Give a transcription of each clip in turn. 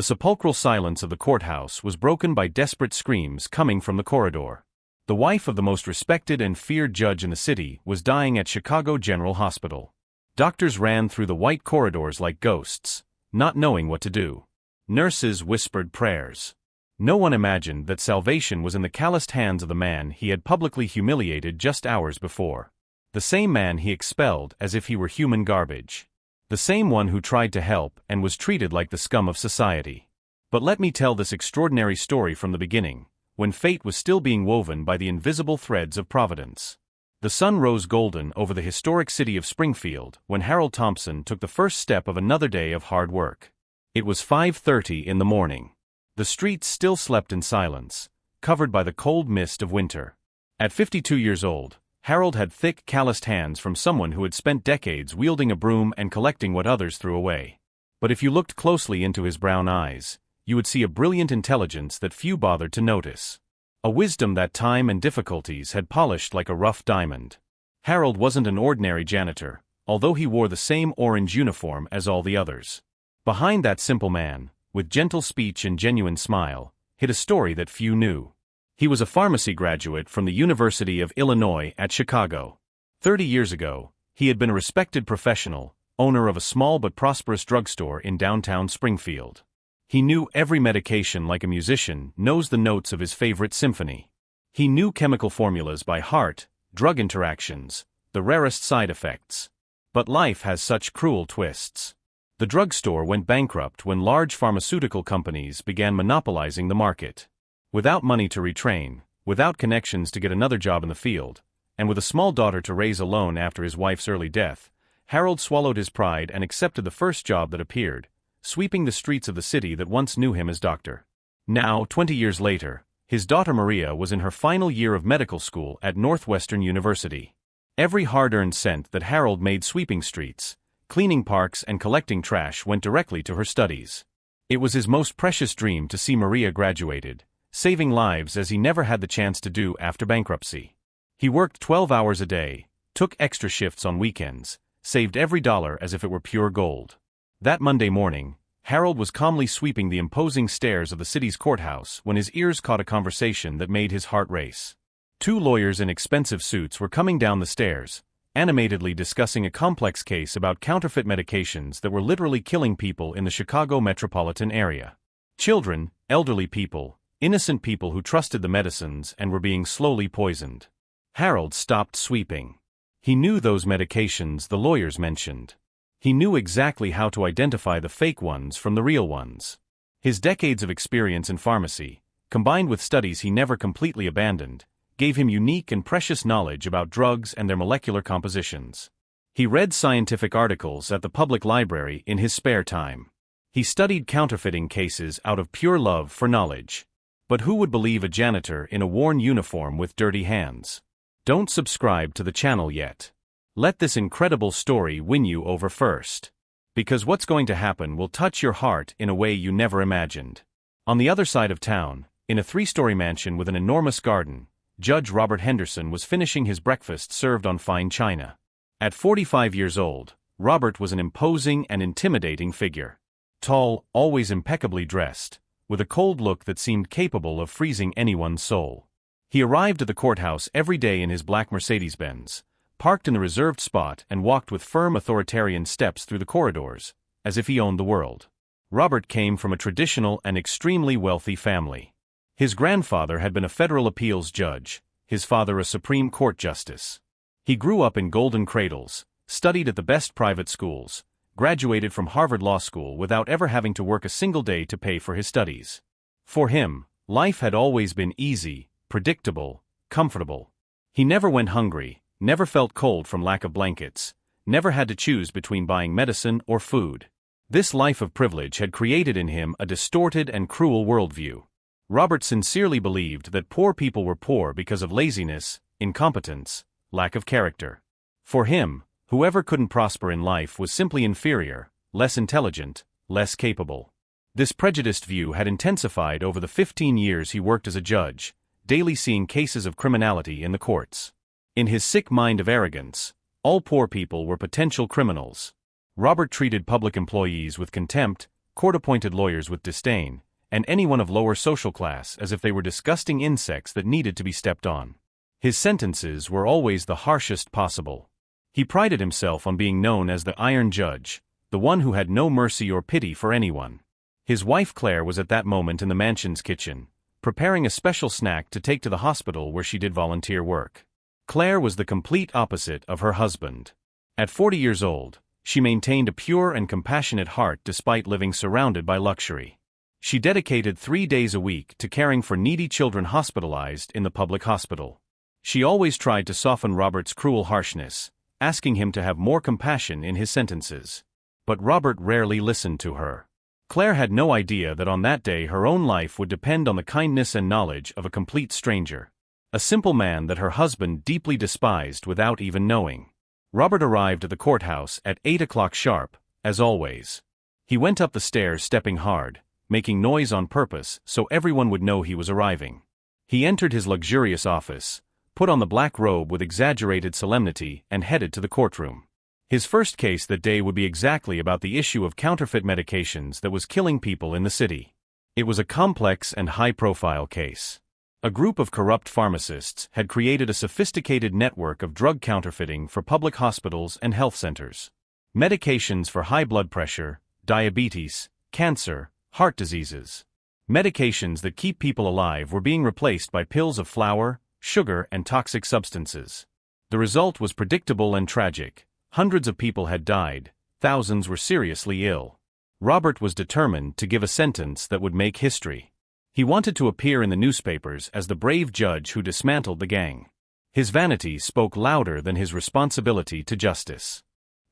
The sepulchral silence of the courthouse was broken by desperate screams coming from the corridor. The wife of the most respected and feared judge in the city was dying at Chicago General Hospital. Doctors ran through the white corridors like ghosts, not knowing what to do. Nurses whispered prayers. No one imagined that salvation was in the calloused hands of the man he had publicly humiliated just hours before. The same man he expelled as if he were human garbage. The same one who tried to help and was treated like the scum of society. But let me tell this extraordinary story from the beginning, when fate was still being woven by the invisible threads of providence. The sun rose golden over the historic city of Springfield when Harold Thompson took the first step of another day of hard work. It was 5:30 in the morning. The streets still slept in silence, covered by the cold mist of winter. At 52 years old, Harold had thick, calloused hands from someone who had spent decades wielding a broom and collecting what others threw away. But if you looked closely into his brown eyes, you would see a brilliant intelligence that few bothered to notice. A wisdom that time and difficulties had polished like a rough diamond. Harold wasn't an ordinary janitor, although he wore the same orange uniform as all the others. Behind that simple man, with gentle speech and genuine smile, hid a story that few knew. He was a pharmacy graduate from the University of Illinois at Chicago. 30 years ago, he had been a respected professional, owner of a small but prosperous drugstore in downtown Springfield. He knew every medication like a musician knows the notes of his favorite symphony. He knew chemical formulas by heart, drug interactions, the rarest side effects. But life has such cruel twists. The drugstore went bankrupt when large pharmaceutical companies began monopolizing the market. Without money to retrain, without connections to get another job in the field, and with a small daughter to raise alone after his wife's early death, Harold swallowed his pride and accepted the first job that appeared, sweeping the streets of the city that once knew him as doctor. Now, 20 years later, his daughter Maria was in her final year of medical school at Northwestern University. Every hard-earned cent that Harold made sweeping streets, cleaning parks and collecting trash went directly to her studies. It was his most precious dream to see Maria graduated, saving lives as he never had the chance to do after bankruptcy. He worked 12 hours a day, took extra shifts on weekends, saved every dollar as if it were pure gold. That Monday morning, Harold was calmly sweeping the imposing stairs of the city's courthouse when his ears caught a conversation that made his heart race. Two lawyers in expensive suits were coming down the stairs, animatedly discussing a complex case about counterfeit medications that were literally killing people in the Chicago metropolitan area. Children, elderly people, innocent people who trusted the medicines and were being slowly poisoned. Harold stopped sweeping. He knew those medications the lawyers mentioned. He knew exactly how to identify the fake ones from the real ones. His decades of experience in pharmacy, combined with studies he never completely abandoned, gave him unique and precious knowledge about drugs and their molecular compositions. He read scientific articles at the public library in his spare time. He studied counterfeiting cases out of pure love for knowledge. But who would believe a janitor in a worn uniform with dirty hands? Don't subscribe to the channel yet. Let this incredible story win you over first. Because what's going to happen will touch your heart in a way you never imagined. On the other side of town, in a 3-story mansion with an enormous garden, Judge Robert Henderson was finishing his breakfast served on fine china. At 45 years old, Robert was an imposing and intimidating figure. Tall, always impeccably dressed, with a cold look that seemed capable of freezing anyone's soul. He arrived at the courthouse every day in his black Mercedes-Benz, parked in the reserved spot and walked with firm authoritarian steps through the corridors, as if he owned the world. Robert came from a traditional and extremely wealthy family. His grandfather had been a federal appeals judge, his father a Supreme Court justice. He grew up in golden cradles, studied at the best private schools, graduated from Harvard Law School without ever having to work a single day to pay for his studies. For him, life had always been easy, predictable, comfortable. He never went hungry, never felt cold from lack of blankets, never had to choose between buying medicine or food. This life of privilege had created in him a distorted and cruel worldview. Robert sincerely believed that poor people were poor because of laziness, incompetence, lack of character. For him, whoever couldn't prosper in life was simply inferior, less intelligent, less capable. This prejudiced view had intensified over the 15 years he worked as a judge, daily seeing cases of criminality in the courts. In his sick mind of arrogance, all poor people were potential criminals. Robert treated public employees with contempt, court-appointed lawyers with disdain, and anyone of lower social class as if they were disgusting insects that needed to be stepped on. His sentences were always the harshest possible. He prided himself on being known as the Iron Judge, the one who had no mercy or pity for anyone. His wife Claire was at that moment in the mansion's kitchen, preparing a special snack to take to the hospital where she did volunteer work. Claire was the complete opposite of her husband. At 40 years old, she maintained a pure and compassionate heart despite living surrounded by luxury. She dedicated 3 days a week to caring for needy children hospitalized in the public hospital. She always tried to soften Robert's cruel harshness, asking him to have more compassion in his sentences. But Robert rarely listened to her. Claire had no idea that on that day her own life would depend on the kindness and knowledge of a complete stranger. A simple man that her husband deeply despised without even knowing. Robert arrived at the courthouse at 8 o'clock sharp, as always. He went up the stairs stepping hard, making noise on purpose so everyone would know he was arriving. He entered his luxurious office, put on the black robe with exaggerated solemnity, and headed to the courtroom. His first case that day would be exactly about the issue of counterfeit medications that was killing people in the city. It was a complex and high-profile case. A group of corrupt pharmacists had created a sophisticated network of drug counterfeiting for public hospitals and health centers. Medications for high blood pressure, diabetes, cancer, heart diseases. Medications that keep people alive were being replaced by pills of flour, sugar, and toxic substances. The result was predictable and tragic. Hundreds of people had died, thousands were seriously ill. Robert was determined to give a sentence that would make history. He wanted to appear in the newspapers as the brave judge who dismantled the gang. His vanity spoke louder than his responsibility to justice.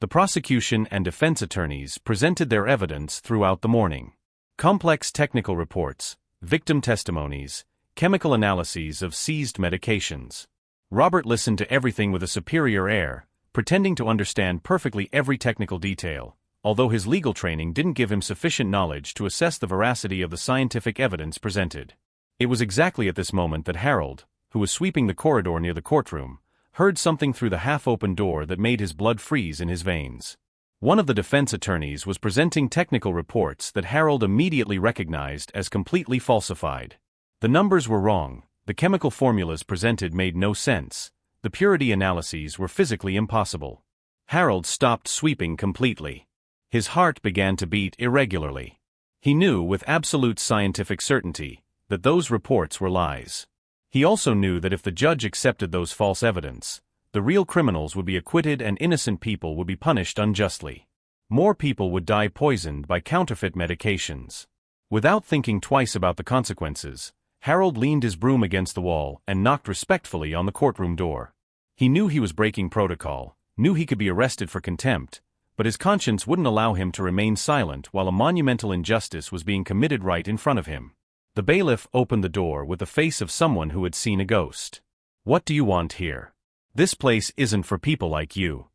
The prosecution and defense attorneys presented their evidence throughout the morning. Complex technical reports, victim testimonies, chemical analyses of seized medications. Robert listened to everything with a superior air, pretending to understand perfectly every technical detail, although his legal training didn't give him sufficient knowledge to assess the veracity of the scientific evidence presented. It was exactly at this moment that Harold, who was sweeping the corridor near the courtroom, heard something through the half-open door that made his blood freeze in his veins. One of the defense attorneys was presenting technical reports that Harold immediately recognized as completely falsified. The numbers were wrong, the chemical formulas presented made no sense, the purity analyses were physically impossible. Harold stopped sweeping completely. His heart began to beat irregularly. He knew with absolute scientific certainty that those reports were lies. He also knew that if the judge accepted those false evidence, the real criminals would be acquitted and innocent people would be punished unjustly. More people would die poisoned by counterfeit medications. Without thinking twice about the consequences, Harold leaned his broom against the wall and knocked respectfully on the courtroom door. He knew he was breaking protocol, knew he could be arrested for contempt, but his conscience wouldn't allow him to remain silent while a monumental injustice was being committed right in front of him. The bailiff opened the door with the face of someone who had seen a ghost. "What do you want here? This place isn't for people like you."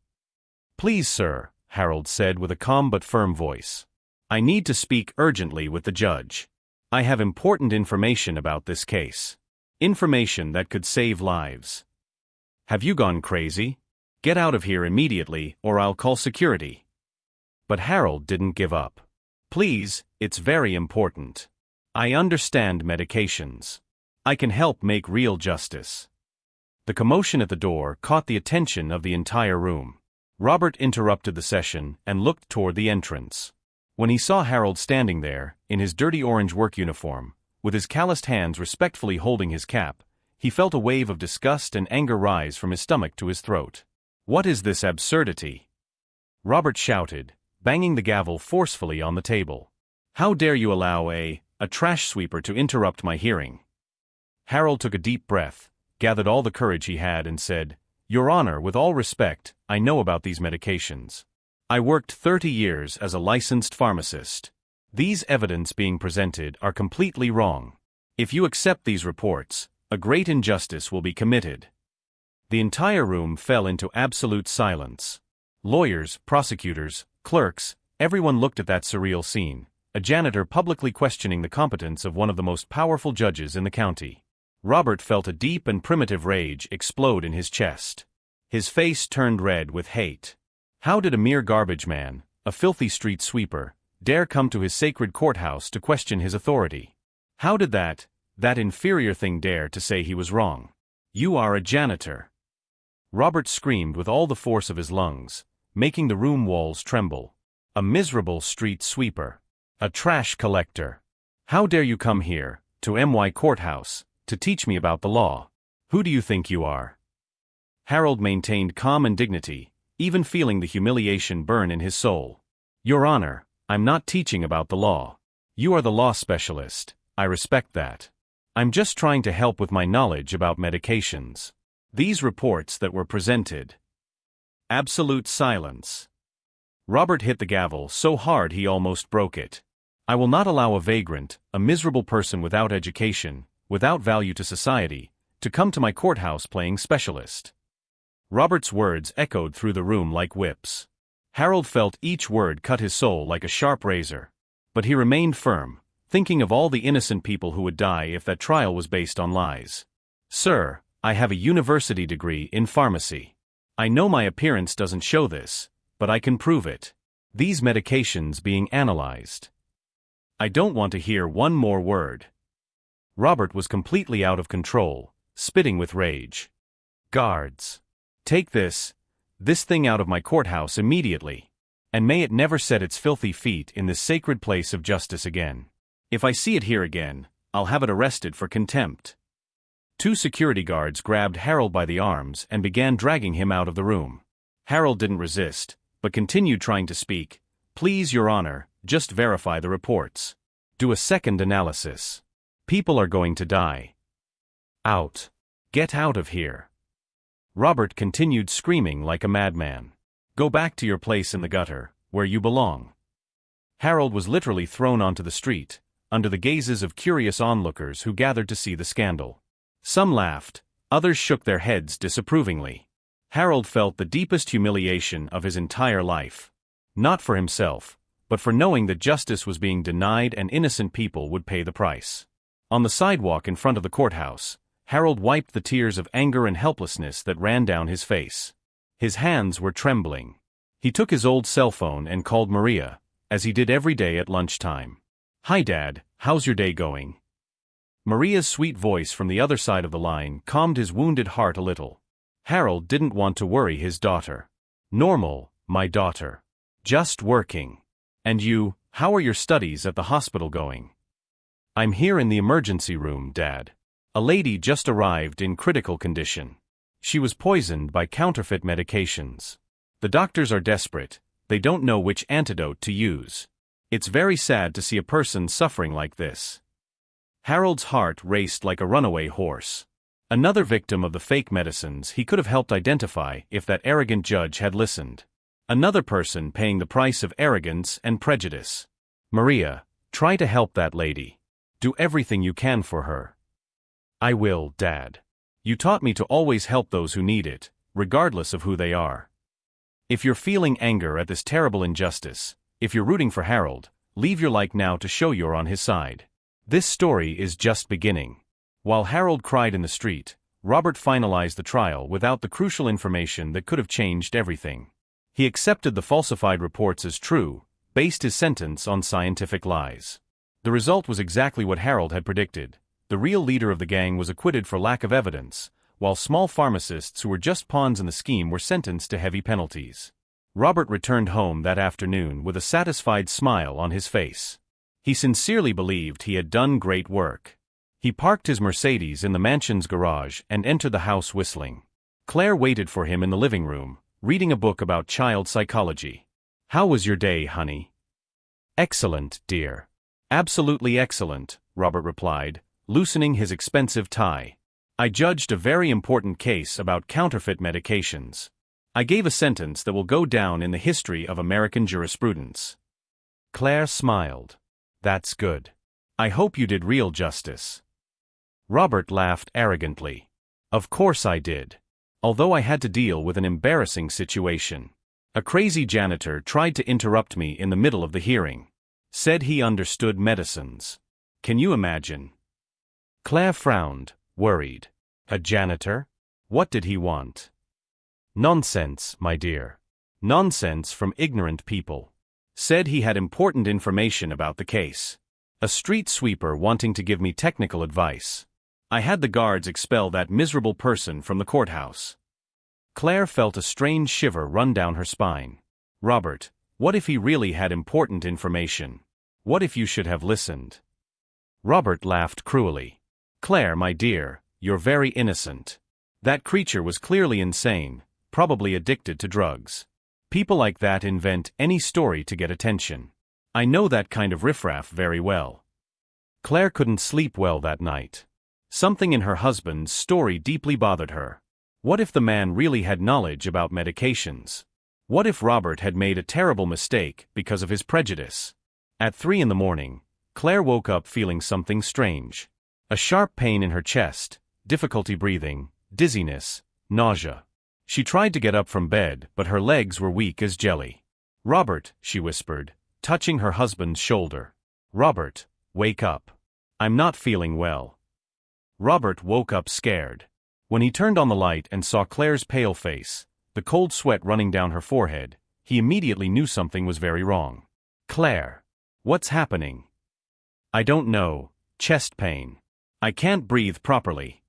"Please, sir," Harold said with a calm but firm voice. "I need to speak urgently with the judge. I have important information about this case. Information that could save lives." "Have you gone crazy? Get out of here immediately or I'll call security." But Harold didn't give up. "Please, it's very important. I understand medications. I can help make real justice." The commotion at the door caught the attention of the entire room. Robert interrupted the session and looked toward the entrance. When he saw Harold standing there, in his dirty orange work uniform, with his calloused hands respectfully holding his cap, he felt a wave of disgust and anger rise from his stomach to his throat. "What is this absurdity?" Robert shouted, banging the gavel forcefully on the table. "How dare you allow a trash sweeper to interrupt my hearing?" Harold took a deep breath, gathered all the courage he had and said, "Your Honor, with all respect, I know about these medications. I worked 30 years as a licensed pharmacist. These evidence being presented are completely wrong. If you accept these reports, a great injustice will be committed." The entire room fell into absolute silence. Lawyers, prosecutors, clerks, everyone looked at that surreal scene, a janitor publicly questioning the competence of one of the most powerful judges in the county. Robert felt a deep and primitive rage explode in his chest. His face turned red with hate. How did a mere garbage man, a filthy street sweeper, dare come to his sacred courthouse to question his authority? How did that inferior thing dare to say he was wrong? You are a janitor. Robert screamed with all the force of his lungs, making the room walls tremble. A miserable street sweeper. A trash collector. How dare you come here, to my courthouse, to teach me about the law? Who do you think you are? Harold maintained calm and dignity, even feeling the humiliation burn in his soul. Your Honor, I'm not teaching about the law. You are the law specialist, I respect that. I'm just trying to help with my knowledge about medications. These reports that were presented. Absolute silence. Robert hit the gavel so hard he almost broke it. I will not allow a vagrant, a miserable person without education, without value to society, to come to my courthouse playing specialist. Robert's words echoed through the room like whips. Harold felt each word cut his soul like a sharp razor. But he remained firm, thinking of all the innocent people who would die if that trial was based on lies. Sir, I have a university degree in pharmacy. I know my appearance doesn't show this, but I can prove it. These medications being analyzed. I don't want to hear one more word. Robert was completely out of control, spitting with rage. Guards. Take this thing out of my courthouse immediately. And may it never set its filthy feet in this sacred place of justice again. If I see it here again, I'll have it arrested for contempt. 2 security guards grabbed Harold by the arms and began dragging him out of the room. Harold didn't resist, but continued trying to speak. Please, Your Honor, just verify the reports. Do a second analysis. People are going to die. Out. Get out of here. Robert continued screaming like a madman. Go back to your place in the gutter, where you belong. Harold was literally thrown onto the street, under the gazes of curious onlookers who gathered to see the scandal. Some laughed, others shook their heads disapprovingly. Harold felt the deepest humiliation of his entire life. Not for himself, but for knowing that justice was being denied and innocent people would pay the price. On the sidewalk in front of the courthouse, Harold wiped the tears of anger and helplessness that ran down his face. His hands were trembling. He took his old cell phone and called Maria, as he did every day at lunchtime. Hi Dad, how's your day going? Maria's sweet voice from the other side of the line calmed his wounded heart a little. Harold didn't want to worry his daughter. Normal, my daughter. Just working. And you, how are your studies at the hospital going? I'm here in the emergency room, Dad. A lady just arrived in critical condition. She was poisoned by counterfeit medications. The doctors are desperate, they don't know which antidote to use. It's very sad to see a person suffering like this. Harold's heart raced like a runaway horse. Another victim of the fake medicines he could have helped identify if that arrogant judge had listened. Another person paying the price of arrogance and prejudice. Maria, try to help that lady. Do everything you can for her. I will, Dad. You taught me to always help those who need it, regardless of who they are. If you're feeling anger at this terrible injustice, if you're rooting for Harold, leave your like now to show you're on his side. This story is just beginning. While Harold cried in the street, Robert finalized the trial without the crucial information that could have changed everything. He accepted the falsified reports as true, based his sentence on scientific lies. The result was exactly what Harold had predicted. The real leader of the gang was acquitted for lack of evidence, while small pharmacists who were just pawns in the scheme were sentenced to heavy penalties. Robert returned home that afternoon with a satisfied smile on his face. He sincerely believed he had done great work. He parked his Mercedes in the mansion's garage and entered the house whistling. Claire waited for him in the living room, reading a book about child psychology. How was your day, honey? Excellent, dear. Absolutely excellent, Robert replied, loosening his expensive tie. I judged a very important case about counterfeit medications. I gave a sentence that will go down in the history of American jurisprudence. Claire smiled. That's good. I hope you did real justice. Robert laughed arrogantly. Of course I did. Although I had to deal with an embarrassing situation. A crazy janitor tried to interrupt me in the middle of the hearing. Said he understood medicines. Can you imagine? Claire frowned, worried. A janitor? What did he want? Nonsense, my dear. Nonsense from ignorant people. Said he had important information about the case. A street sweeper wanting to give me technical advice. I had the guards expel that miserable person from the courthouse. Claire felt a strange shiver run down her spine. Robert, what if he really had important information? What if you should have listened? Robert laughed cruelly. Claire, my dear, you're very innocent. That creature was clearly insane, probably addicted to drugs. People like that invent any story to get attention. I know that kind of riffraff very well. Claire couldn't sleep well that night. Something in her husband's story deeply bothered her. What if the man really had knowledge about medications? What if Robert had made a terrible mistake because of his prejudice? At 3 a.m, Claire woke up feeling something strange. A sharp pain in her chest, difficulty breathing, dizziness, nausea. She tried to get up from bed, but her legs were weak as jelly. Robert, she whispered, touching her husband's shoulder. Robert, wake up. I'm not feeling well. Robert woke up scared. When he turned on the light and saw Claire's pale face, the cold sweat running down her forehead, he immediately knew something was very wrong. Claire. What's happening? I don't know. Chest pain. I can't breathe properly.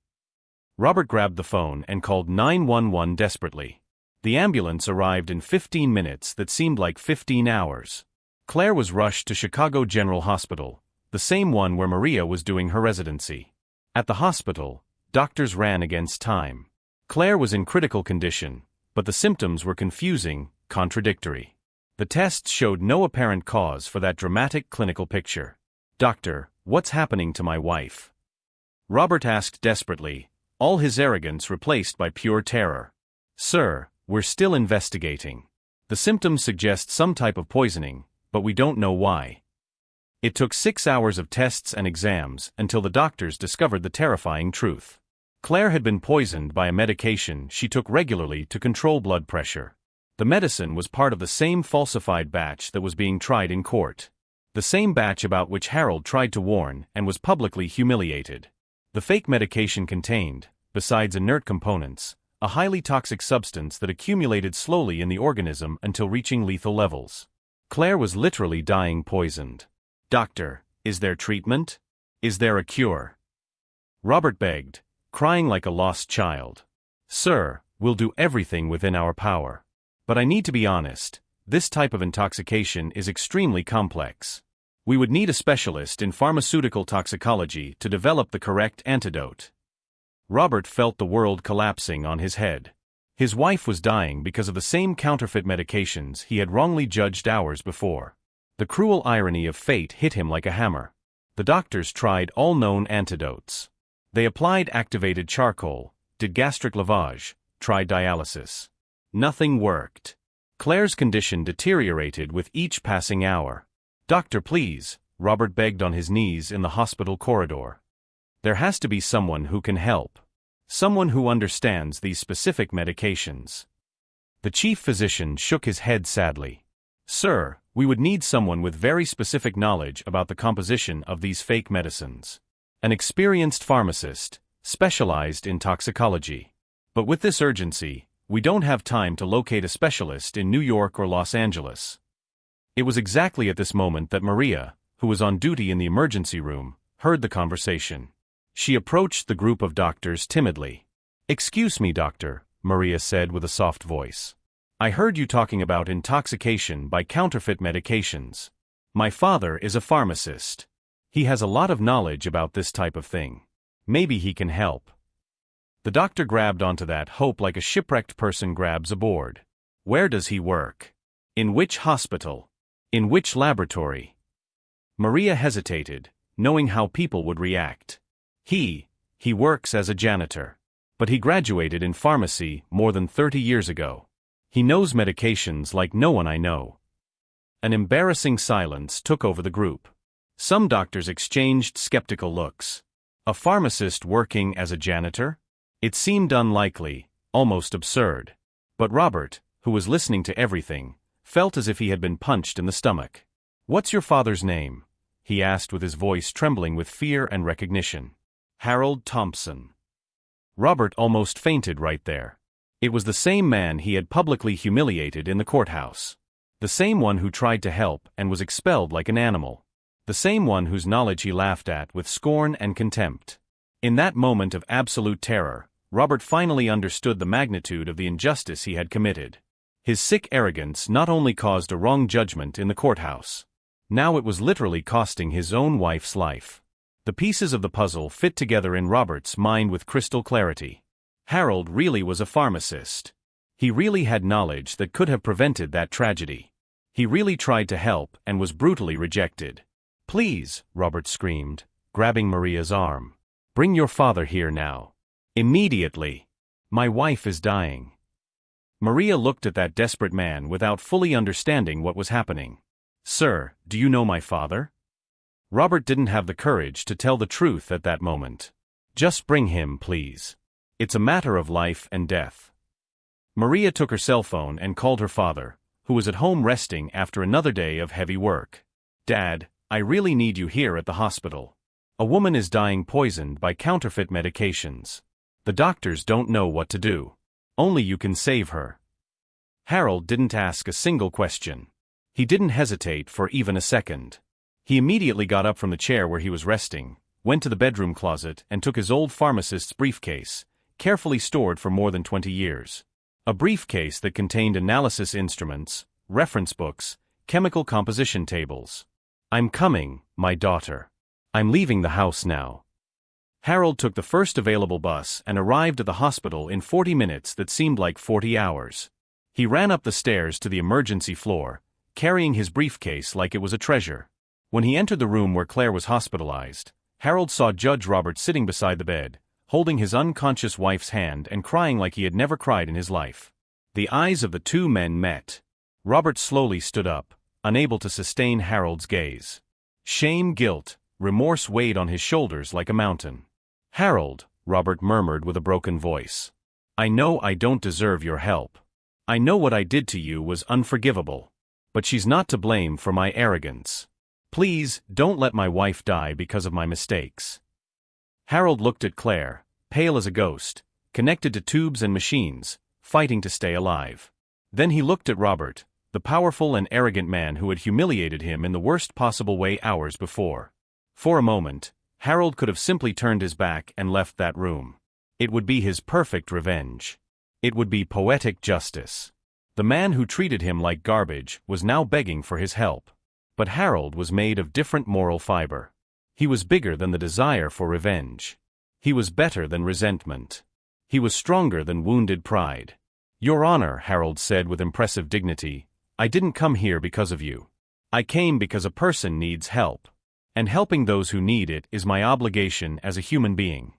Robert grabbed the phone and called 911 desperately. The ambulance arrived in 15 minutes that seemed like 15 hours. Claire was rushed to Chicago General Hospital, the same one where Maria was doing her residency. At the hospital, doctors ran against time. Claire was in critical condition, but the symptoms were confusing, contradictory. The tests showed no apparent cause for that dramatic clinical picture. Doctor, what's happening to my wife? Robert asked desperately, all his arrogance replaced by pure terror. Sir, we're still investigating. The symptoms suggest some type of poisoning, but we don't know why. It took 6 hours of tests and exams until the doctors discovered the terrifying truth. Claire had been poisoned by a medication she took regularly to control blood pressure. The medicine was part of the same falsified batch that was being tried in court. The same batch about which Harold tried to warn and was publicly humiliated. The fake medication contained, besides inert components, a highly toxic substance that accumulated slowly in the organism until reaching lethal levels. Claire was literally dying poisoned. Doctor, is there treatment? Is there a cure? Robert begged, crying like a lost child. Sir, we'll do everything within our power. But I need to be honest, this type of intoxication is extremely complex. We would need a specialist in pharmaceutical toxicology to develop the correct antidote. Robert felt the world collapsing on his head. His wife was dying because of the same counterfeit medications he had wrongly judged hours before. The cruel irony of fate hit him like a hammer. The doctors tried all known antidotes. They applied activated charcoal, did gastric lavage, tried dialysis. Nothing worked. Claire's condition deteriorated with each passing hour. Doctor, please, Robert begged on his knees in the hospital corridor. There has to be someone who can help. Someone who understands these specific medications. The chief physician shook his head sadly. Sir, we would need someone with very specific knowledge about the composition of these fake medicines. An experienced pharmacist, specialized in toxicology. But with this urgency, we don't have time to locate a specialist in New York or Los Angeles. It was exactly at this moment that Maria, who was on duty in the emergency room, heard the conversation. She approached the group of doctors timidly. Excuse me, doctor, Maria said with a soft voice. I heard you talking about intoxication by counterfeit medications. My father is a pharmacist. He has a lot of knowledge about this type of thing. Maybe he can help. The doctor grabbed onto that hope like a shipwrecked person grabs a board. Where does he work? In which hospital? In which laboratory? Maria hesitated, knowing how people would react. He works as a janitor. But he graduated in pharmacy more than 30 years ago. He knows medications like no one I know. An embarrassing silence took over the group. Some doctors exchanged skeptical looks. A pharmacist working as a janitor? It seemed unlikely, almost absurd. But Robert, who was listening to everything, felt as if he had been punched in the stomach. What's your father's name? He asked with his voice trembling with fear and recognition. Harold Thompson. Robert almost fainted right there. It was the same man he had publicly humiliated in the courthouse. The same one who tried to help and was expelled like an animal. The same one whose knowledge he laughed at with scorn and contempt. In that moment of absolute terror, Robert finally understood the magnitude of the injustice he had committed. His sick arrogance not only caused a wrong judgment in the courthouse. Now it was literally costing his own wife's life. The pieces of the puzzle fit together in Robert's mind with crystal clarity. Harold really was a pharmacist. He really had knowledge that could have prevented that tragedy. He really tried to help and was brutally rejected. "Please," Robert screamed, grabbing Maria's arm. "Bring your father here now. Immediately. My wife is dying." Maria looked at that desperate man without fully understanding what was happening. "Sir, do you know my father?" Robert didn't have the courage to tell the truth at that moment. "Just bring him, please. It's a matter of life and death." Maria took her cell phone and called her father, who was at home resting after another day of heavy work. "Dad, I really need you here at the hospital. A woman is dying poisoned by counterfeit medications. The doctors don't know what to do. Only you can save her." Harold didn't ask a single question. He didn't hesitate for even a second. He immediately got up from the chair where he was resting, went to the bedroom closet and took his old pharmacist's briefcase, carefully stored for more than 20 years. A briefcase that contained analysis instruments, reference books, chemical composition tables. "I'm coming, my daughter. I'm leaving the house now." Harold took the first available bus and arrived at the hospital in 40 minutes that seemed like 40 hours. He ran up the stairs to the emergency floor, carrying his briefcase like it was a treasure. When he entered the room where Claire was hospitalized, Harold saw Judge Robert sitting beside the bed, holding his unconscious wife's hand and crying like he had never cried in his life. The eyes of the two men met. Robert slowly stood up, unable to sustain Harold's gaze. Shame, guilt, remorse weighed on his shoulders like a mountain. "Harold," Robert murmured with a broken voice. "I know I don't deserve your help. I know what I did to you was unforgivable. But she's not to blame for my arrogance. Please, don't let my wife die because of my mistakes." Harold looked at Claire, pale as a ghost, connected to tubes and machines, fighting to stay alive. Then he looked at Robert, the powerful and arrogant man who had humiliated him in the worst possible way hours before. For a moment, Harold could have simply turned his back and left that room. It would be his perfect revenge. It would be poetic justice. The man who treated him like garbage was now begging for his help. But Harold was made of different moral fiber. He was bigger than the desire for revenge. He was better than resentment. He was stronger than wounded pride. "Your Honor," Harold said with impressive dignity, "I didn't come here because of you. I came because a person needs help. And helping those who need it is my obligation as a human being."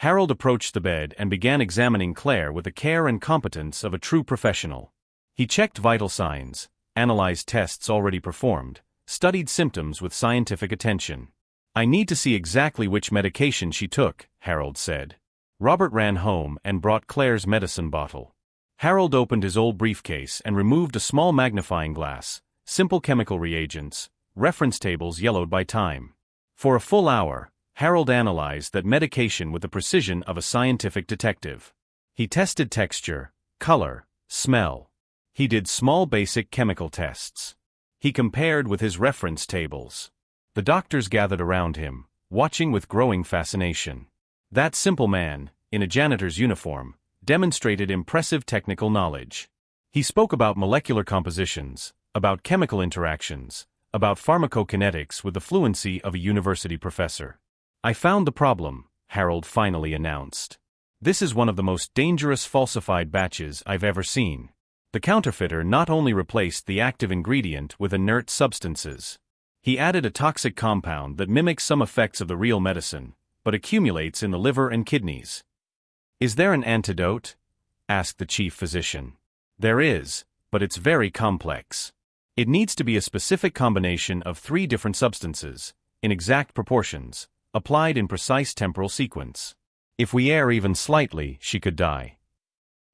Harold approached the bed and began examining Claire with the care and competence of a true professional. He checked vital signs, analyzed tests already performed, studied symptoms with scientific attention. "I need to see exactly which medication she took," Harold said. Robert ran home and brought Claire's medicine bottle. Harold opened his old briefcase and removed a small magnifying glass, simple chemical reagents, reference tables yellowed by time. For a full hour, Harold analyzed that medication with the precision of a scientific detective. He tested texture, color, smell. He did small basic chemical tests. He compared with his reference tables. The doctors gathered around him, watching with growing fascination. That simple man, in a janitor's uniform, demonstrated impressive technical knowledge. He spoke about molecular compositions, about chemical interactions, about pharmacokinetics with the fluency of a university professor. "I found the problem," Harold finally announced. "This is one of the most dangerous falsified batches I've ever seen. The counterfeiter not only replaced the active ingredient with inert substances. He added a toxic compound that mimics some effects of the real medicine, but accumulates in the liver and kidneys." "Is there an antidote?" asked the chief physician. "There is, but it's very complex. It needs to be a specific combination of 3 different substances, in exact proportions, applied in precise temporal sequence. If we err even slightly, she could die."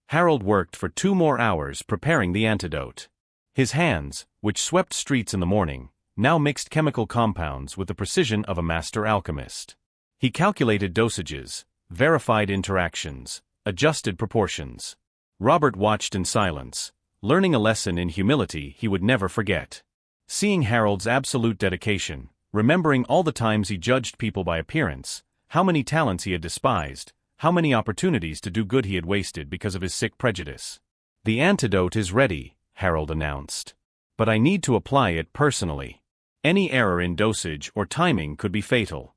Harold worked for 2 more hours preparing the antidote. His hands, which swept streets in the morning, now mixed chemical compounds with the precision of a master alchemist. He calculated dosages, verified interactions, adjusted proportions. Robert watched in silence, learning a lesson in humility he would never forget. Seeing Harold's absolute dedication, remembering all the times he judged people by appearance, how many talents he had despised, how many opportunities to do good he had wasted because of his sick prejudice. "The antidote is ready," Harold announced. "But I need to apply it personally. Any error in dosage or timing could be fatal."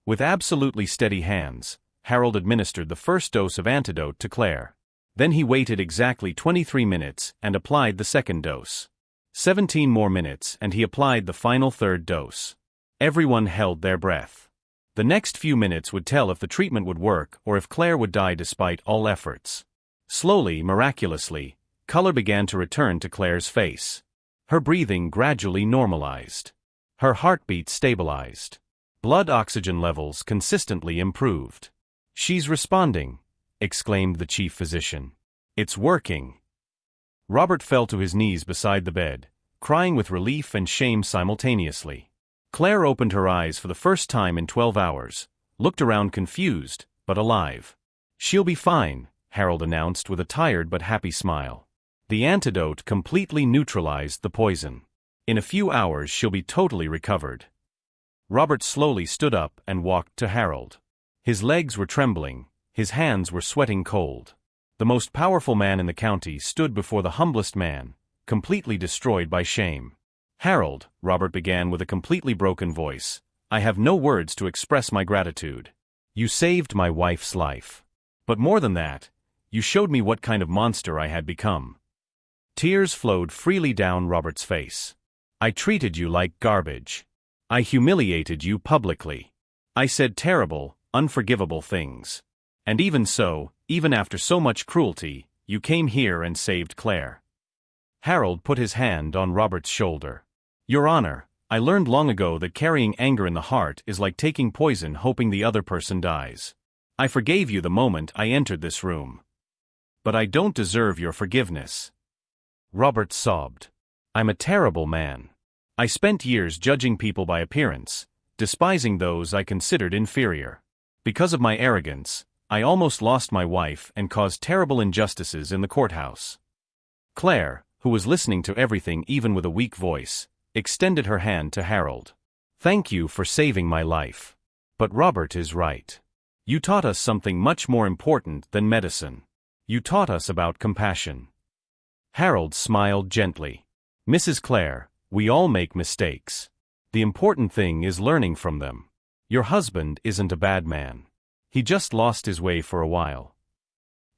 With absolutely steady hands, Harold administered the first dose of antidote to Claire. Then he waited exactly 23 minutes and applied the second dose. 17 more minutes and he applied the final third dose. Everyone held their breath. The next few minutes would tell if the treatment would work or if Claire would die despite all efforts. Slowly, miraculously, color began to return to Claire's face. Her breathing gradually normalized. Her heartbeat stabilized. Blood oxygen levels consistently improved. "She's responding," exclaimed the chief physician. "It's working." Robert fell to his knees beside the bed, crying with relief and shame simultaneously. Claire opened her eyes for the first time in 12 hours, looked around confused, but alive. "She'll be fine," Harold announced with a tired but happy smile. "The antidote completely neutralized the poison. In a few hours she'll be totally recovered." Robert slowly stood up and walked to Harold. His legs were trembling, his hands were sweating cold. The most powerful man in the county stood before the humblest man, completely destroyed by shame. "Harold," Robert began with a completely broken voice, "I have no words to express my gratitude. You saved my wife's life. But more than that, you showed me what kind of monster I had become." Tears flowed freely down Robert's face. "I treated you like garbage. I humiliated you publicly. I said terrible, unforgivable things. And even so, even after so much cruelty, you came here and saved Claire." Harold put his hand on Robert's shoulder. "Your Honor, I learned long ago that carrying anger in the heart is like taking poison hoping the other person dies. I forgave you the moment I entered this room. But I don't deserve your forgiveness." Robert sobbed. "I'm a terrible man. I spent years judging people by appearance, despising those I considered inferior. Because of my arrogance, I almost lost my wife and caused terrible injustices in the courthouse." Claire, who was listening to everything even with a weak voice, extended her hand to Harold. "Thank you for saving my life. But Robert is right. You taught us something much more important than medicine. You taught us about compassion." Harold smiled gently. "Mrs. Claire, we all make mistakes. The important thing is learning from them. Your husband isn't a bad man. He just lost his way for a while."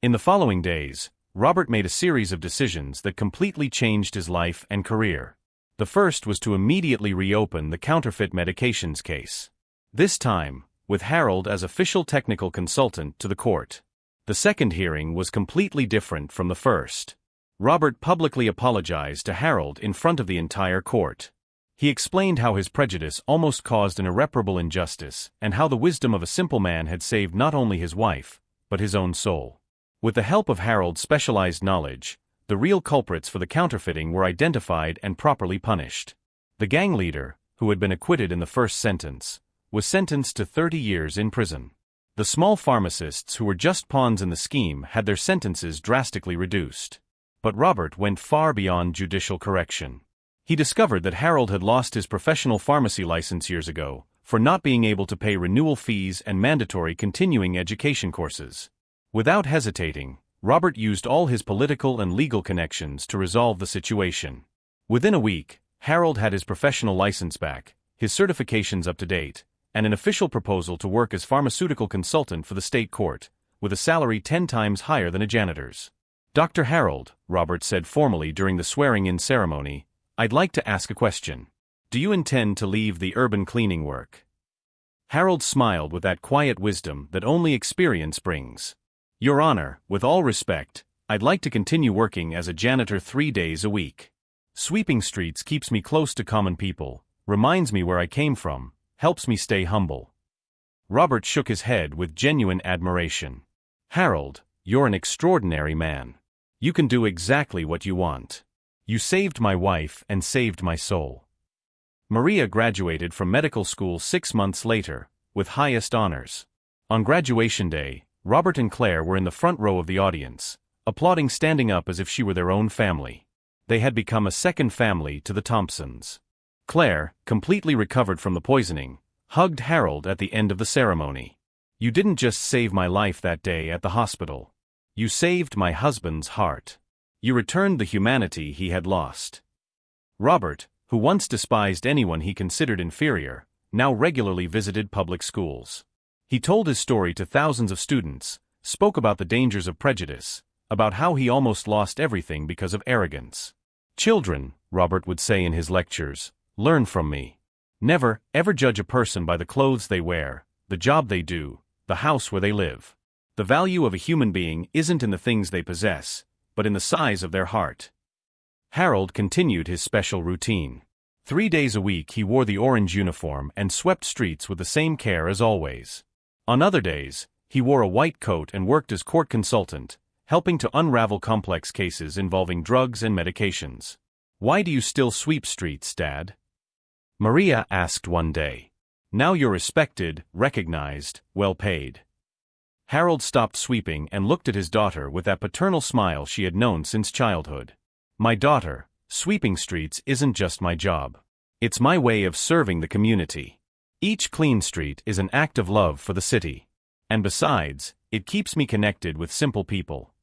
In the following days, Robert made a series of decisions that completely changed his life and career. The first was to immediately reopen the counterfeit medications case. This time, with Harold as official technical consultant to the court. The second hearing was completely different from the first. Robert publicly apologized to Harold in front of the entire court. He explained how his prejudice almost caused an irreparable injustice and how the wisdom of a simple man had saved not only his wife, but his own soul. With the help of Harold's specialized knowledge, the real culprits for the counterfeiting were identified and properly punished. The gang leader, who had been acquitted in the first sentence, was sentenced to 30 years in prison. The small pharmacists who were just pawns in the scheme had their sentences drastically reduced. But Robert went far beyond judicial correction. He discovered that Harold had lost his professional pharmacy license years ago for not being able to pay renewal fees and mandatory continuing education courses. Without hesitating, Robert used all his political and legal connections to resolve the situation. Within a week, Harold had his professional license back, his certifications up to date, and an official proposal to work as pharmaceutical consultant for the state court, with a salary 10 times higher than a janitor's. "Dr. Harold," Robert said formally during the swearing-in ceremony, "I'd like to ask a question. Do you intend to leave the urban cleaning work?" Harold smiled with that quiet wisdom that only experience brings. "Your Honor, with all respect, I'd like to continue working as a janitor 3 days a week. Sweeping streets keeps me close to common people, reminds me where I came from, helps me stay humble." Robert shook his head with genuine admiration. "Harold, you're an extraordinary man. You can do exactly what you want. You saved my wife and saved my soul." Maria graduated from medical school 6 months later, with highest honors. On graduation day, Robert and Claire were in the front row of the audience, applauding, standing up as if she were their own family. They had become a second family to the Thompsons. Claire, completely recovered from the poisoning, hugged Harold at the end of the ceremony. "You didn't just save my life that day at the hospital. You saved my husband's heart. You returned the humanity he had lost." Robert, who once despised anyone he considered inferior, now regularly visited public schools. He told his story to thousands of students, spoke about the dangers of prejudice, about how he almost lost everything because of arrogance. "Children," Robert would say in his lectures, "learn from me. Never, ever judge a person by the clothes they wear, the job they do, the house where they live. The value of a human being isn't in the things they possess, but in the size of their heart." Harold continued his special routine. 3 days a week he wore the orange uniform and swept streets with the same care as always. On other days, he wore a white coat and worked as court consultant, helping to unravel complex cases involving drugs and medications. "Why do you still sweep streets, Dad?" Maria asked one day. "Now you're respected, recognized, well paid." Harold stopped sweeping and looked at his daughter with that paternal smile she had known since childhood. "My daughter, sweeping streets isn't just my job. It's my way of serving the community. Each clean street is an act of love for the city. And besides, it keeps me connected with simple people."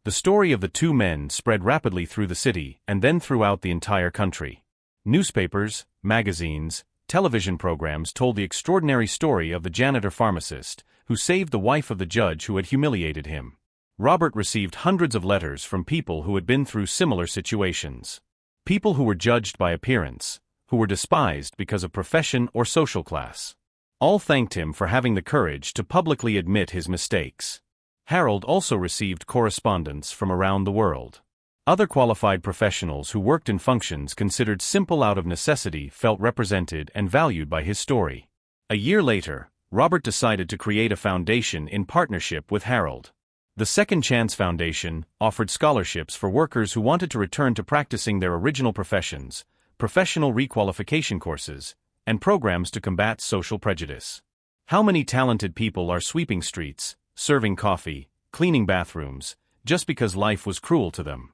The story of the two men spread rapidly through the city and then throughout the entire country. Newspapers, magazines, television programs told the extraordinary story of the janitor-pharmacist who saved the wife of the judge who had humiliated him. Robert received hundreds of letters from people who had been through similar situations. People who were judged by appearance, who were despised because of profession or social class. All thanked him for having the courage to publicly admit his mistakes. Harold also received correspondence from around the world. Other qualified professionals who worked in functions considered simple out of necessity felt represented and valued by his story. A year later, Robert decided to create a foundation in partnership with Harold. The Second Chance Foundation offered scholarships for workers who wanted to return to practicing their original professions, professional requalification courses, and programs to combat social prejudice. How many talented people are sweeping streets, serving coffee, cleaning bathrooms, just because life was cruel to them?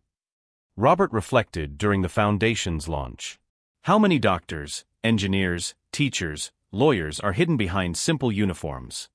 Robert reflected during the foundation's launch. How many doctors, engineers, teachers, lawyers are hidden behind simple uniforms?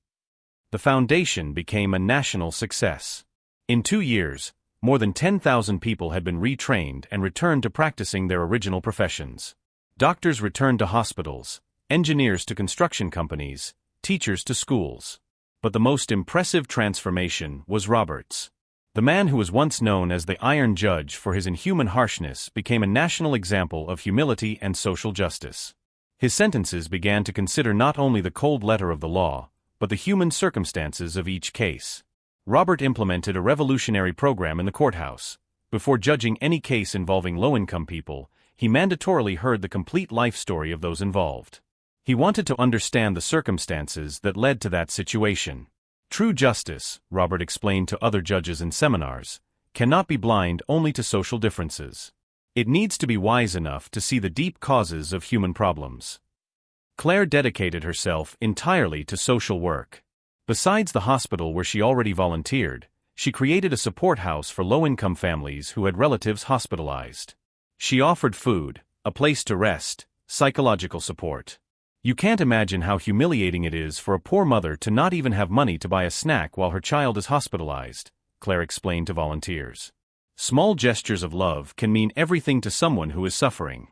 The foundation became a national success. In 2 years, more than 10,000 people had been retrained and returned to practicing their original professions. Doctors returned to hospitals, engineers to construction companies, teachers to schools. But the most impressive transformation was Robert's. The man who was once known as the Iron Judge for his inhuman harshness became a national example of humility and social justice. His sentences began to consider not only the cold letter of the law, but the human circumstances of each case. Robert implemented a revolutionary program in the courthouse. Before judging any case involving low-income people, he mandatorily heard the complete life story of those involved. He wanted to understand the circumstances that led to that situation. True justice, Robert explained to other judges in seminars, cannot be blind only to social differences. It needs to be wise enough to see the deep causes of human problems. Claire dedicated herself entirely to social work. Besides the hospital where she already volunteered, she created a support house for low-income families who had relatives hospitalized. She offered food, a place to rest, psychological support. You can't imagine how humiliating it is for a poor mother to not even have money to buy a snack while her child is hospitalized, Claire explained to volunteers. Small gestures of love can mean everything to someone who is suffering.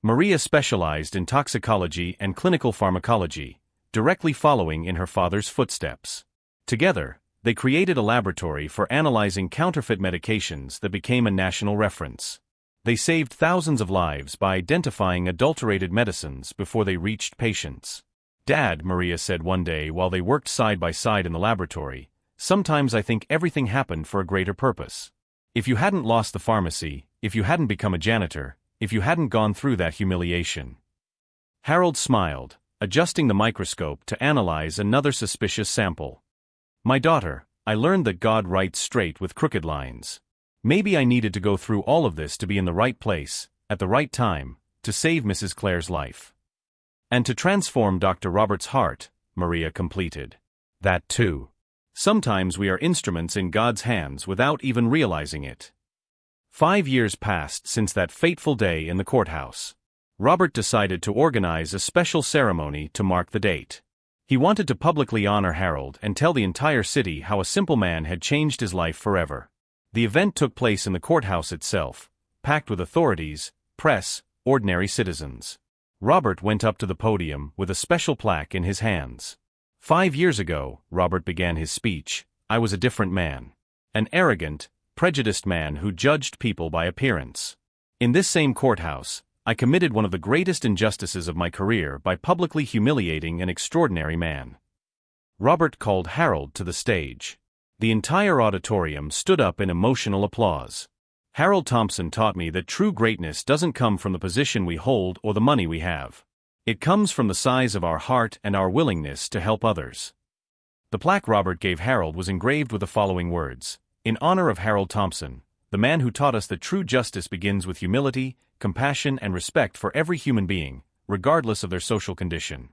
Maria specialized in toxicology and clinical pharmacology, directly following in her father's footsteps. Together, they created a laboratory for analyzing counterfeit medications that became a national reference. They saved thousands of lives by identifying adulterated medicines before they reached patients. "Dad," Maria said one day while they worked side by side in the laboratory, "sometimes I think everything happened for a greater purpose. If you hadn't lost the pharmacy, if you hadn't become a janitor, if you hadn't gone through that humiliation." Harold smiled, adjusting the microscope to analyze another suspicious sample. "My daughter, I learned that God writes straight with crooked lines. Maybe I needed to go through all of this to be in the right place, at the right time, to save Mrs. Claire's life. And to transform Dr. Robert's heart," Maria completed. "That too." Sometimes we are instruments in God's hands without even realizing it. 5 years passed since that fateful day in the courthouse. Robert decided to organize a special ceremony to mark the date. He wanted to publicly honor Harold and tell the entire city how a simple man had changed his life forever. The event took place in the courthouse itself, packed with authorities, press, ordinary citizens. Robert went up to the podium with a special plaque in his hands. 5 years ago, Robert began his speech, I was a different man. An arrogant, prejudiced man who judged people by appearance. In this same courthouse, I committed one of the greatest injustices of my career by publicly humiliating an extraordinary man. Robert called Harold to the stage. The entire auditorium stood up in emotional applause. Harold Thompson taught me that true greatness doesn't come from the position we hold or the money we have. It comes from the size of our heart and our willingness to help others. The plaque Robert gave Harold was engraved with the following words: in honor of Harold Thompson, the man who taught us that true justice begins with humility, compassion and respect for every human being, regardless of their social condition.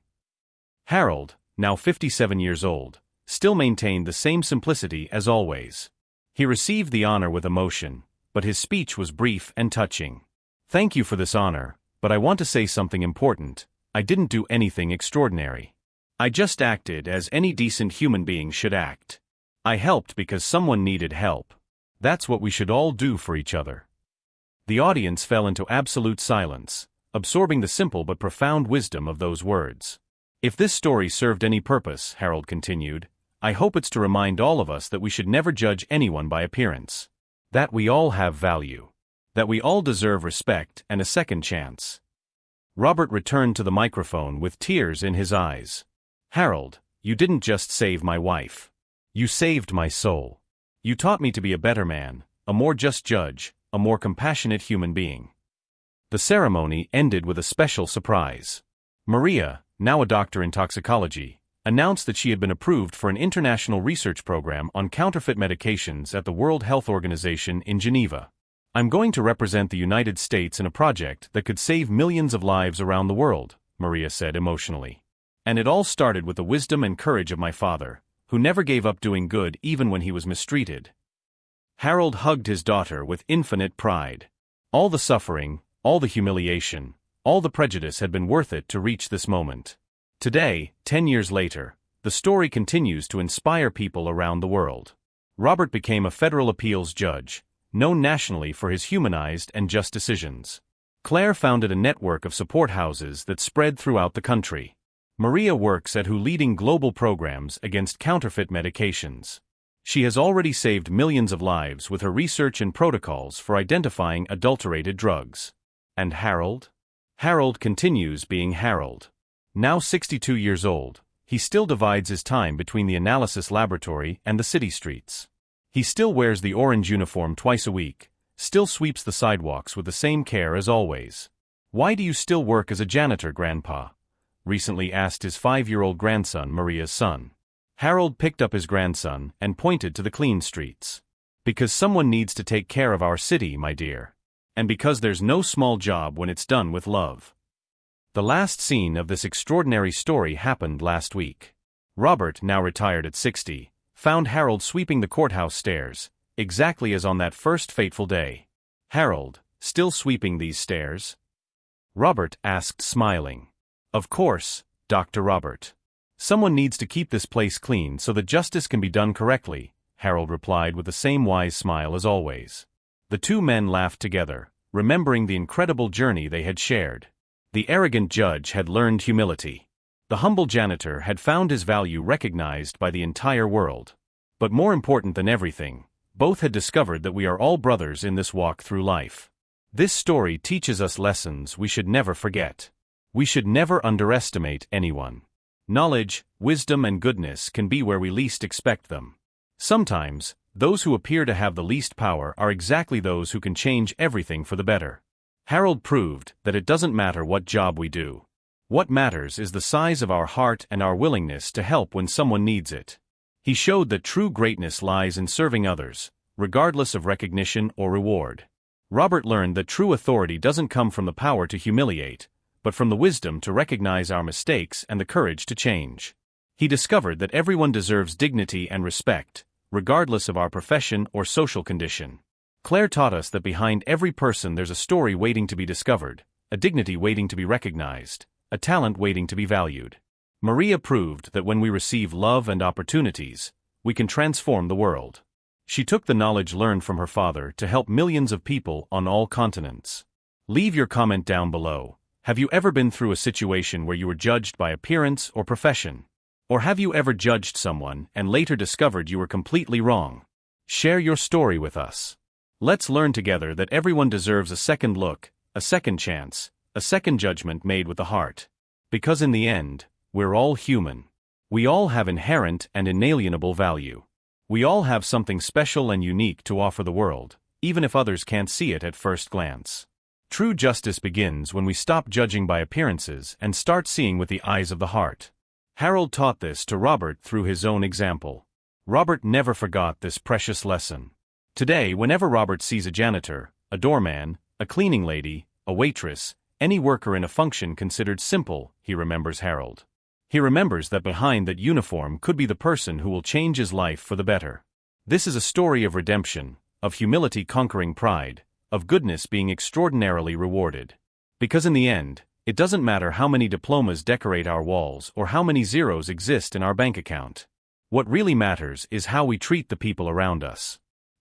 Harold, now 57 years old, still maintained the same simplicity as always. He received the honor with emotion, but his speech was brief and touching. Thank you for this honor, but I want to say something important. I didn't do anything extraordinary. I just acted as any decent human being should act. I helped because someone needed help. That's what we should all do for each other. The audience fell into absolute silence, absorbing the simple but profound wisdom of those words. If this story served any purpose, Harold continued, I hope it's to remind all of us that we should never judge anyone by appearance. That we all have value. That we all deserve respect and a second chance. Robert returned to the microphone with tears in his eyes. Harold, you didn't just save my wife. You saved my soul. You taught me to be a better man, a more just judge, a more compassionate human being. The ceremony ended with a special surprise. Maria, now a doctor in toxicology, announced that she had been approved for an international research program on counterfeit medications at the World Health Organization in Geneva. I'm going to represent the United States in a project that could save millions of lives around the world, Maria said emotionally. And it all started with the wisdom and courage of my father, who never gave up doing good even when he was mistreated. Harold hugged his daughter with infinite pride. All the suffering, all the humiliation, all the prejudice had been worth it to reach this moment. Today, 10 years later, the story continues to inspire people around the world. Robert became a federal appeals judge, known nationally for his humanized and just decisions. Claire founded a network of support houses that spread throughout the country. Maria works at leading global programs against counterfeit medications. She has already saved millions of lives with her research and protocols for identifying adulterated drugs. And Harold? Harold continues being Harold. Now 62 years old, he still divides his time between the analysis laboratory and the city streets. He still wears the orange uniform twice a week, still sweeps the sidewalks with the same care as always. Why do you still work as a janitor, Grandpa? Recently asked his 5-year-old grandson, Maria's son. Harold picked up his grandson and pointed to the clean streets. Because someone needs to take care of our city, my dear. And because there's no small job when it's done with love. The last scene of this extraordinary story happened last week. Robert, now retired at 60, found Harold sweeping the courthouse stairs, exactly as on that first fateful day. Harold, still sweeping these stairs? Robert asked, smiling. Of course, Dr. Robert. Someone needs to keep this place clean so that justice can be done correctly, Harold replied with the same wise smile as always. The two men laughed together, remembering the incredible journey they had shared. The arrogant judge had learned humility. The humble janitor had found his value recognized by the entire world. But more important than everything, both had discovered that we are all brothers in this walk through life. This story teaches us lessons we should never forget. We should never underestimate anyone. Knowledge, wisdom and goodness can be where we least expect them. Sometimes, those who appear to have the least power are exactly those who can change everything for the better. Harold proved that it doesn't matter what job we do. What matters is the size of our heart and our willingness to help when someone needs it. He showed that true greatness lies in serving others, regardless of recognition or reward. Robert learned that true authority doesn't come from the power to humiliate, but from the wisdom to recognize our mistakes and the courage to change. He discovered that everyone deserves dignity and respect, regardless of our profession or social condition. Claire taught us that behind every person there's a story waiting to be discovered, a dignity waiting to be recognized, a talent waiting to be valued. Maria proved that when we receive love and opportunities, we can transform the world. She took the knowledge learned from her father to help millions of people on all continents. Leave your comment down below. Have you ever been through a situation where you were judged by appearance or profession? Or have you ever judged someone and later discovered you were completely wrong? Share your story with us. Let's learn together that everyone deserves a second look, a second chance, a second judgment made with the heart. Because in the end, we're all human. We all have inherent and inalienable value. We all have something special and unique to offer the world, even if others can't see it at first glance. True justice begins when we stop judging by appearances and start seeing with the eyes of the heart. Harold taught this to Robert through his own example. Robert never forgot this precious lesson. Today, whenever Robert sees a janitor, a doorman, a cleaning lady, a waitress, any worker in a function considered simple, he remembers Harold. He remembers that behind that uniform could be the person who will change his life for the better. This is a story of redemption, of humility conquering pride, of goodness being extraordinarily rewarded. Because in the end, it doesn't matter how many diplomas decorate our walls or how many zeros exist in our bank account. What really matters is how we treat the people around us.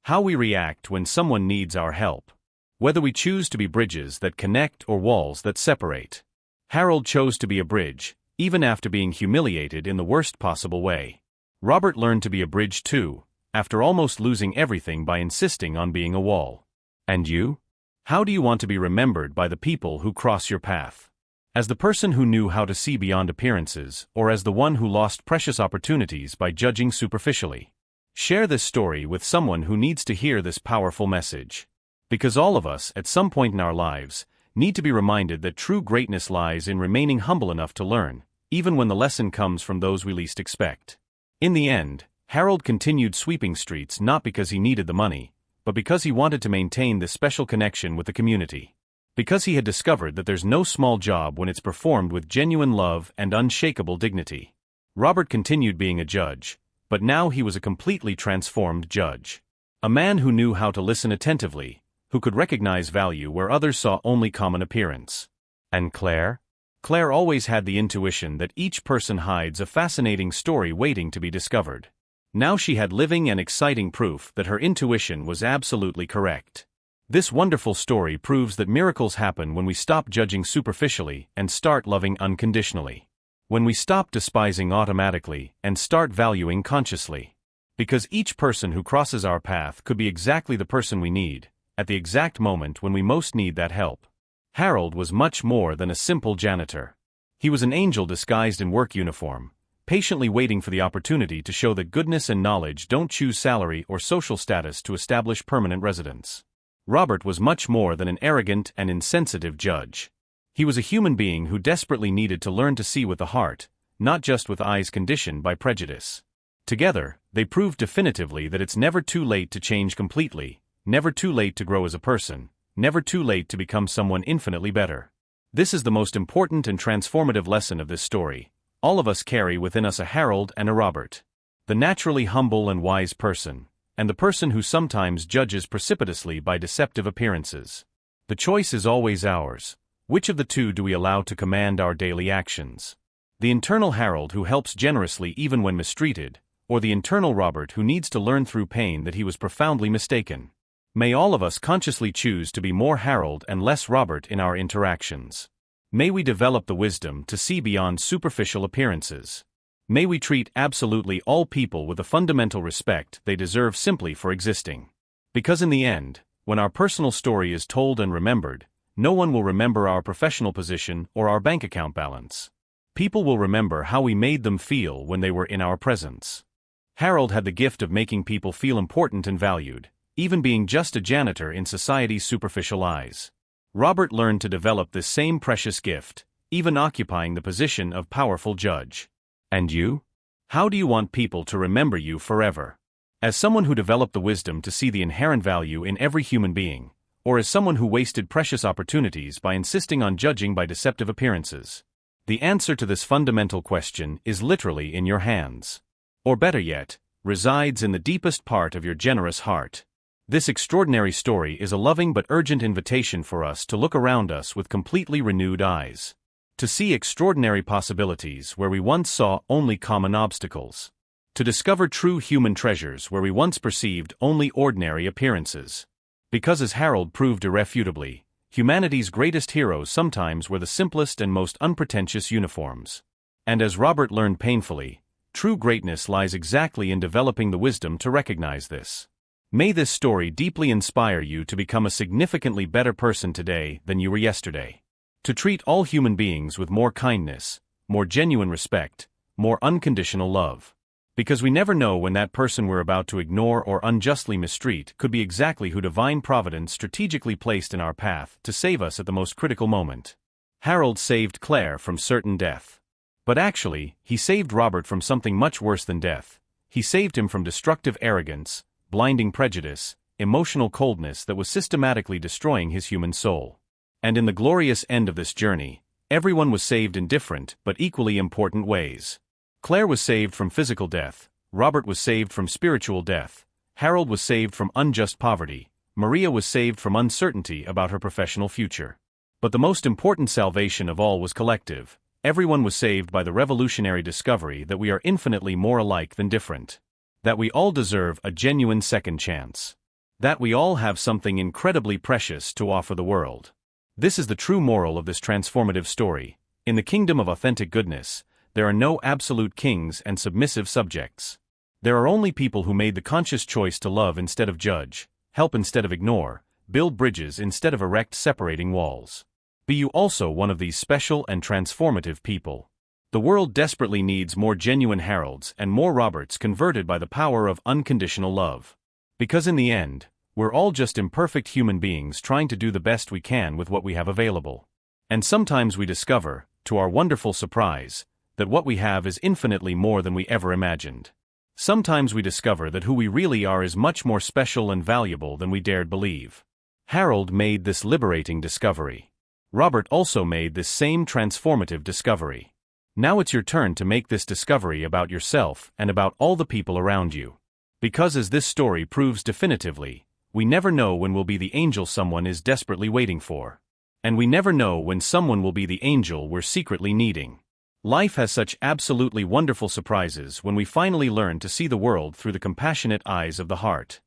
How we react when someone needs our help. Whether we choose to be bridges that connect or walls that separate. Harold chose to be a bridge, even after being humiliated in the worst possible way. Robert learned to be a bridge too, after almost losing everything by insisting on being a wall. And you? How do you want to be remembered by the people who cross your path? As the person who knew how to see beyond appearances, or as the one who lost precious opportunities by judging superficially? Share this story with someone who needs to hear this powerful message. Because all of us, at some point in our lives, need to be reminded that true greatness lies in remaining humble enough to learn, even when the lesson comes from those we least expect. In the end, Harold continued sweeping streets not because he needed the money, but because he wanted to maintain this special connection with the community. Because he had discovered that there's no small job when it's performed with genuine love and unshakable dignity. Robert continued being a judge, but now he was a completely transformed judge. A man who knew how to listen attentively, who could recognize value where others saw only common appearance. And Claire? Claire always had the intuition that each person hides a fascinating story waiting to be discovered. Now she had living and exciting proof that her intuition was absolutely correct. This wonderful story proves that miracles happen when we stop judging superficially and start loving unconditionally. When we stop despising automatically and start valuing consciously. Because each person who crosses our path could be exactly the person we need, at the exact moment when we most need that help. Harold was much more than a simple janitor. He was an angel disguised in work uniform, patiently waiting for the opportunity to show that goodness and knowledge don't choose salary or social status to establish permanent residence. Robert was much more than an arrogant and insensitive judge. He was a human being who desperately needed to learn to see with the heart, not just with eyes conditioned by prejudice. Together, they proved definitively that it's never too late to change completely, never too late to grow as a person, never too late to become someone infinitely better. This is the most important and transformative lesson of this story. All of us carry within us a Harold and a Robert. The naturally humble and wise person, and the person who sometimes judges precipitously by deceptive appearances. The choice is always ours. Which of the two do we allow to command our daily actions? The internal Harold who helps generously even when mistreated, or the internal Robert who needs to learn through pain that he was profoundly mistaken? May all of us consciously choose to be more Harold and less Robert in our interactions. May we develop the wisdom to see beyond superficial appearances. May we treat absolutely all people with the fundamental respect they deserve simply for existing. Because in the end, when our personal story is told and remembered, no one will remember our professional position or our bank account balance. People will remember how we made them feel when they were in our presence. Harold had the gift of making people feel important and valued, even being just a janitor in society's superficial eyes. Robert learned to develop this same precious gift, even occupying the position of powerful judge. And you? How do you want people to remember you forever? As someone who developed the wisdom to see the inherent value in every human being, or as someone who wasted precious opportunities by insisting on judging by deceptive appearances? The answer to this fundamental question is literally in your hands. Or better yet, resides in the deepest part of your generous heart. This extraordinary story is a loving but urgent invitation for us to look around us with completely renewed eyes. To see extraordinary possibilities where we once saw only common obstacles. To discover true human treasures where we once perceived only ordinary appearances. Because as Harold proved irrefutably, humanity's greatest heroes sometimes were the simplest and most unpretentious uniforms. And as Robert learned painfully, true greatness lies exactly in developing the wisdom to recognize this. May this story deeply inspire you to become a significantly better person today than you were yesterday. To treat all human beings with more kindness, more genuine respect, more unconditional love. Because we never know when that person we're about to ignore or unjustly mistreat could be exactly who divine providence strategically placed in our path to save us at the most critical moment. Harold saved Claire from certain death. But actually, he saved Robert from something much worse than death. He saved him from destructive arrogance, blinding prejudice, emotional coldness that was systematically destroying his human soul. And in the glorious end of this journey, everyone was saved in different but equally important ways. Claire was saved from physical death, Robert was saved from spiritual death, Harold was saved from unjust poverty, Maria was saved from uncertainty about her professional future. But the most important salvation of all was collective. Everyone was saved by the revolutionary discovery that we are infinitely more alike than different. That we all deserve a genuine second chance. That we all have something incredibly precious to offer the world. This is the true moral of this transformative story. In the kingdom of authentic goodness, there are no absolute kings and submissive subjects. There are only people who made the conscious choice to love instead of judge, help instead of ignore, build bridges instead of erect separating walls. Be you also one of these special and transformative people. The world desperately needs more genuine Harolds and more Roberts converted by the power of unconditional love. Because in the end, we're all just imperfect human beings trying to do the best we can with what we have available. And sometimes we discover, to our wonderful surprise, that what we have is infinitely more than we ever imagined. Sometimes we discover that who we really are is much more special and valuable than we dared believe. Harold made this liberating discovery. Robert also made this same transformative discovery. Now it's your turn to make this discovery about yourself and about all the people around you. Because as this story proves definitively, we never know when we'll be the angel someone is desperately waiting for. And we never know when someone will be the angel we're secretly needing. Life has such absolutely wonderful surprises when we finally learn to see the world through the compassionate eyes of the heart.